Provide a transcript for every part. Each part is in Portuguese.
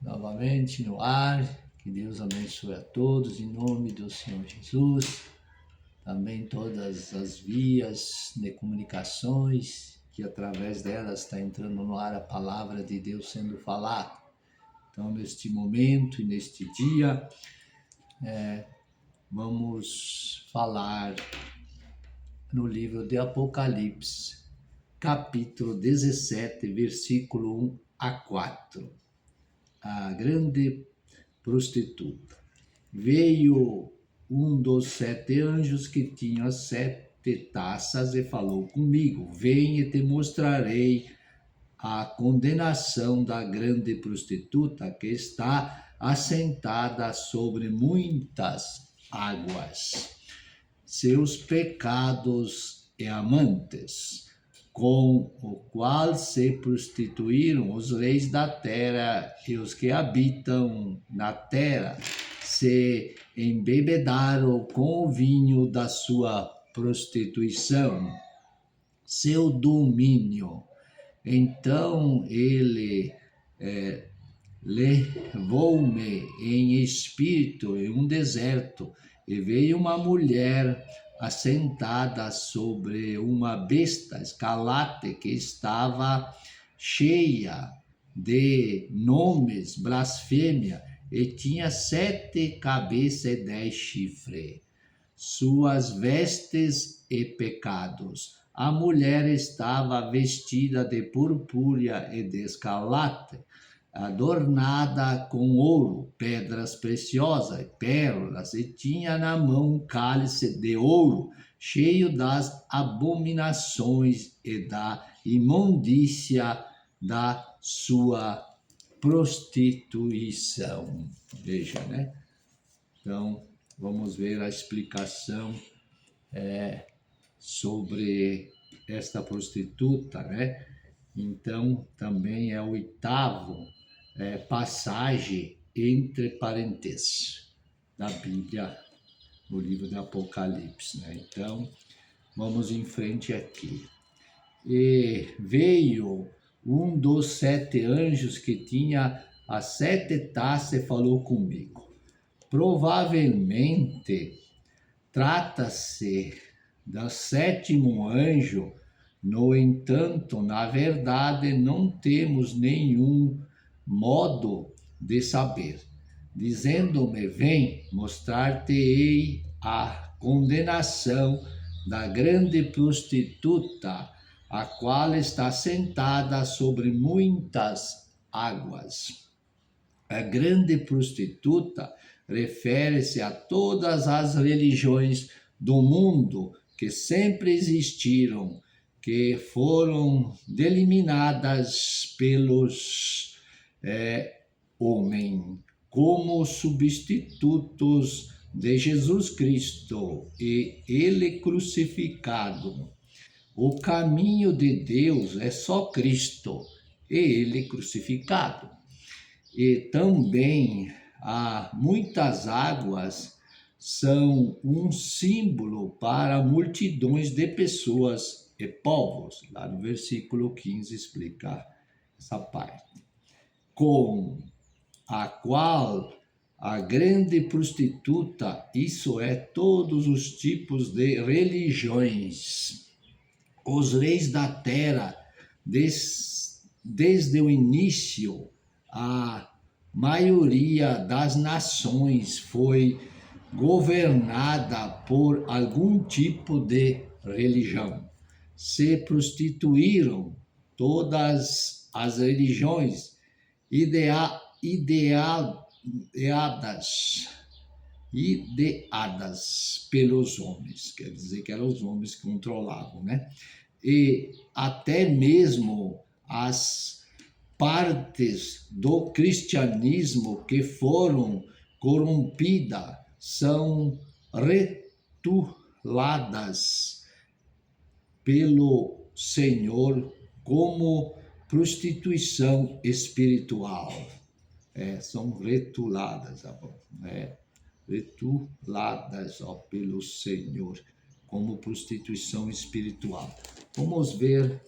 novamente no ar. Que Deus abençoe a todos, em nome do Senhor Jesus. Também todas as vias de comunicações, que através delas está entrando no ar a palavra de Deus sendo falada. Então, neste momento e neste dia, vamos falar no livro de Apocalipse, capítulo 17, versículo 1 a 4. A grande prostituta. Veio um dos 7 anjos que tinha as 7 taças e falou comigo: Vem e te mostrarei a condenação da grande prostituta que está assentada sobre muitas águas. Seus pecados e amantes, com o qual se prostituíram os reis da terra e os que habitam na terra, se embebedaram com o vinho da sua prostituição, seu domínio. Então ele levou-me em espírito em um deserto, e veio uma mulher assentada sobre uma besta escarlate que estava cheia de nomes, blasfêmia, e tinha 7 cabeças e 10 chifres. Suas vestes e pecados. A mulher estava vestida de purpúrea e de escarlate, adornada com ouro, pedras preciosas, pérolas, e tinha na mão um cálice de ouro, cheio das abominações e da imundícia da sua prostituição. Veja, né? Então, vamos ver a explicação sobre esta prostituta, né? Então, também é o 8º passagem entre parênteses da Bíblia, no livro de Apocalipse, né? Então, vamos em frente aqui. E veio um dos 7 anjos que tinha as 7 taças e falou comigo. Provavelmente trata-se do 7º anjo. No entanto, na verdade, não temos nenhum modo de saber. Dizendo-me: Vem, mostrar-te-ei a condenação da grande prostituta, a qual está sentada sobre muitas águas. A grande prostituta refere-se a todas as religiões do mundo que sempre existiram, que foram eliminadas pelos homens como substitutos de Jesus Cristo e ele crucificado. O caminho de Deus é só Cristo e ele crucificado. E também há muitas águas, são um símbolo para multidões de pessoas e povos. Lá no versículo 15 explica essa parte. Com a qual a grande prostituta, isso é, todos os tipos de religiões, os reis da terra, desde o início, a maioria das nações foi governada por algum tipo de religião. Se prostituíram todas as religiões ideadas pelos homens, quer dizer que eram os homens que controlavam, né? E até mesmo as partes do cristianismo que foram corrompidas são retuladas pelo Senhor como prostituição espiritual. São retuladas, retuladas pelo Senhor como prostituição espiritual. Vamos ver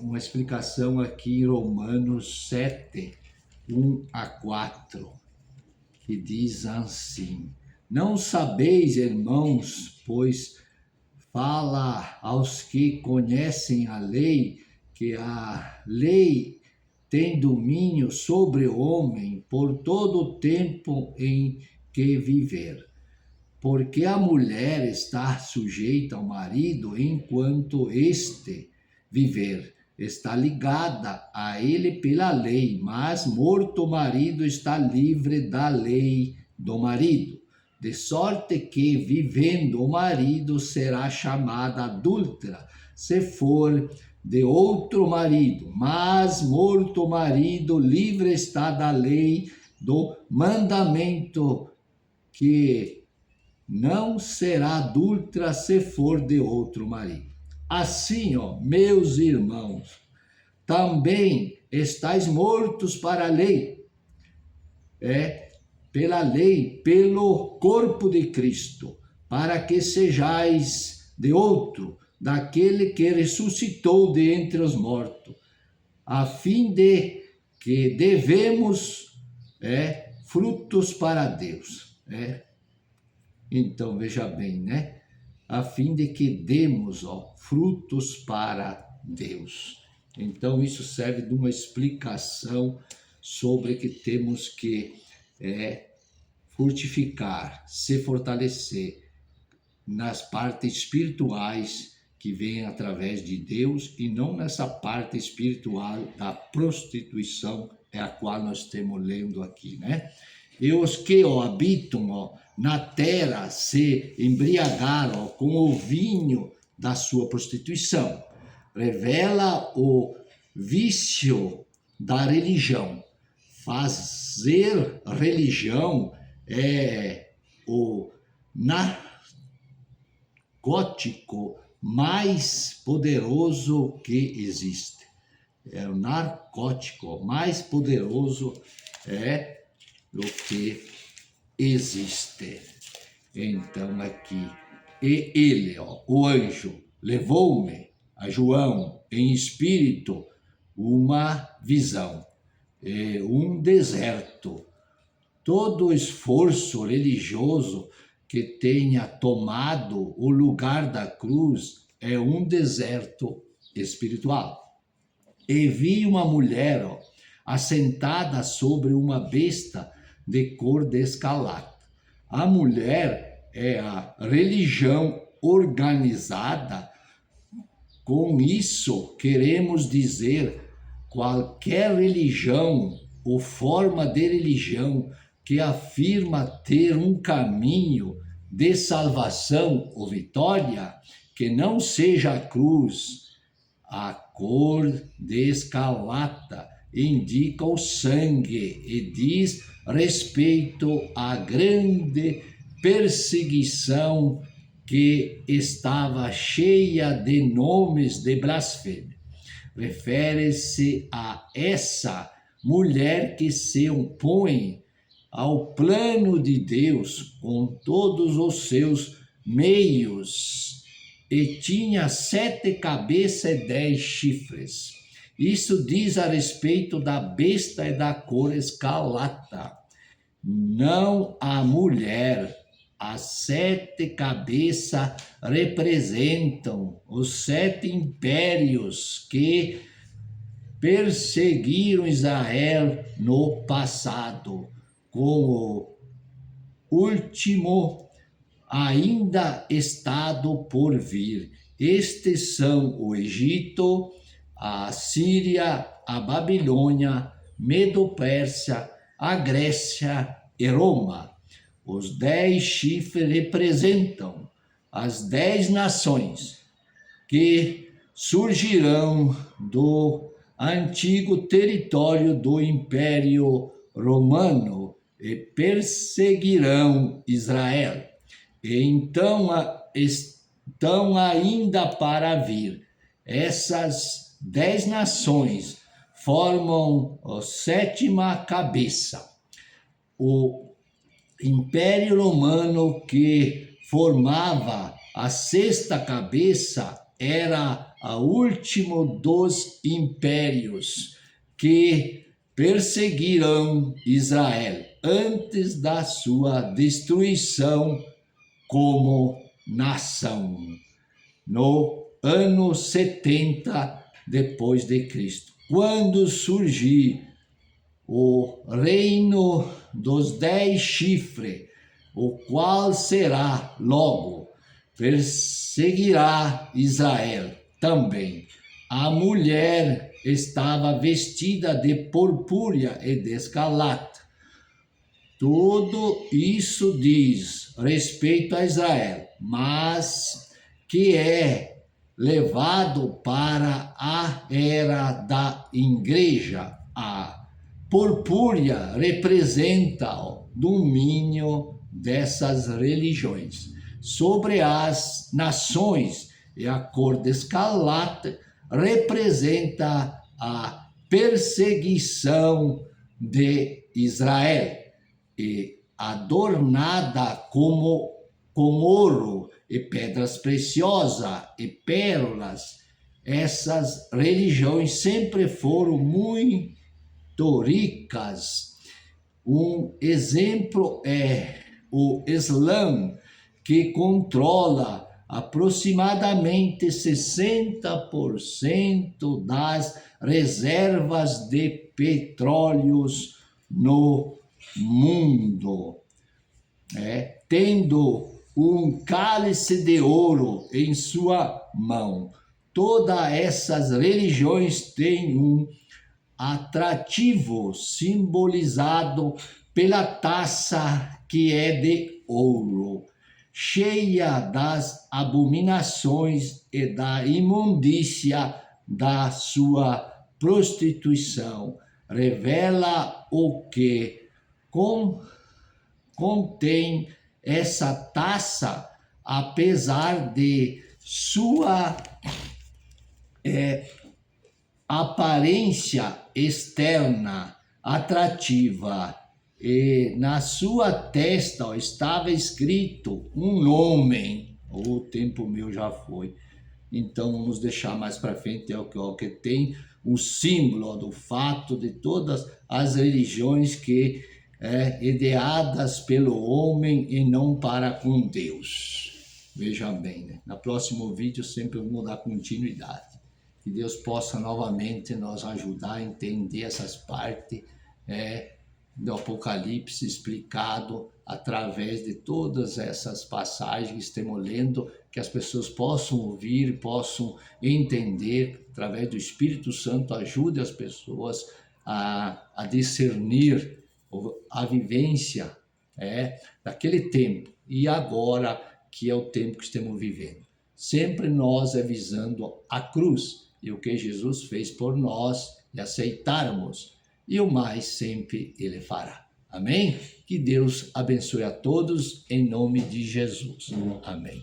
uma explicação aqui em Romanos 7, 1-4, que diz assim: Não sabeis, irmãos, pois fala aos que conhecem a lei, que a lei tem domínio sobre o homem por todo o tempo em que viver. Porque a mulher está sujeita ao marido enquanto este viver. Está ligada a ele pela lei, mas morto o marido está livre da lei do marido. De sorte que, vivendo o marido, será chamada adúltera, se for de outro marido. Mas morto o marido, livre está da lei do mandamento, que não será adúltera se for de outro marido. Assim, meus irmãos, também estáis mortos para a lei, pela lei, pelo corpo de Cristo, para que sejais de outro, daquele que ressuscitou de entre os mortos, a fim de que devemos frutos para Deus. Então, veja bem, né? A fim de que demos frutos para Deus. Então, isso serve de uma explicação sobre que temos que fortificar, se fortalecer nas partes espirituais que vêm através de Deus e não nessa parte espiritual da prostituição, a qual nós estamos lendo aqui, né? E os que habitam na terra se embriagaram com o vinho da sua prostituição. Revela o vício da religião. Fazer religião é o narcótico mais poderoso que existe. É o narcótico mais poderoso do que existe. Então aqui, e ele, o anjo, levou-me a João em espírito uma visão, um deserto. Todo esforço religioso que tenha tomado o lugar da cruz é um deserto espiritual. E vi uma mulher assentada sobre uma besta de cor de escarlate. A mulher é a religião organizada. Com isso, queremos dizer qualquer religião ou forma de religião que afirma ter um caminho de salvação ou vitória que não seja a cruz. A cor de escarlata indica o sangue e diz respeito à grande perseguição que estava cheia de nomes de blasfêmia. Refere-se a essa mulher que se opõe ao plano de Deus com todos os seus meios, e tinha 7 cabeças e 10 chifres. Isso diz a respeito da besta e da cor escarlata. Não a mulher. As 7 cabeças representam os 7 impérios que perseguiram Israel no passado, com o último ainda estado por vir. Estes são o Egito, a Síria, a Babilônia, Medo-Pérsia, a Grécia e Roma. Os 10 chifres representam as 10 nações que surgirão do antigo território do Império Romano e perseguirão Israel. E então estão ainda para vir. Essas 10 nações formam a 7ª cabeça. O Império Romano, que formava a 6ª cabeça, era o último dos impérios que perseguirão Israel antes da sua destruição como nação, no ano 70 depois de Cristo, quando surgir o reino dos 10 chifres, o qual será logo, perseguirá Israel também. A mulher estava vestida de purpúrea e de escarlata. Tudo isso diz respeito a Israel, mas que é levado para a era da igreja. A purpúrea representa o domínio dessas religiões sobre as nações, e a cor de escarlata representa a perseguição de Israel, e adornada com ouro e pedras preciosas e pérolas. Essas religiões sempre foram muito ricas. Um exemplo é o Islã, que controla aproximadamente 60% das reservas de petróleos no mundo, tendo um cálice de ouro em sua mão. Todas essas religiões têm um atrativo simbolizado pela taça que é de ouro, cheia das abominações e da imundícia da sua prostituição. Revela o que contém essa taça, apesar de sua aparência externa atrativa. E na sua testa estava escrito um nome. O tempo meu já foi. Então vamos deixar mais para frente, é o que tem o símbolo do fato de todas as religiões que ideadas pelo homem e não para com Deus. Veja bem, né? No próximo vídeo sempre vamos dar continuidade. Que Deus possa novamente nos ajudar a entender essas partes do Apocalipse explicado através de todas essas passagens que estamos lendo, que as pessoas possam ouvir, possam entender, através do Espírito Santo, ajude as pessoas a discernir a vivência daquele tempo e agora que é o tempo que estamos vivendo. Sempre nós avisando a cruz e o que Jesus fez por nós e aceitarmos, e o mais sempre Ele fará. Amém? Que Deus abençoe a todos em nome de Jesus. Amém.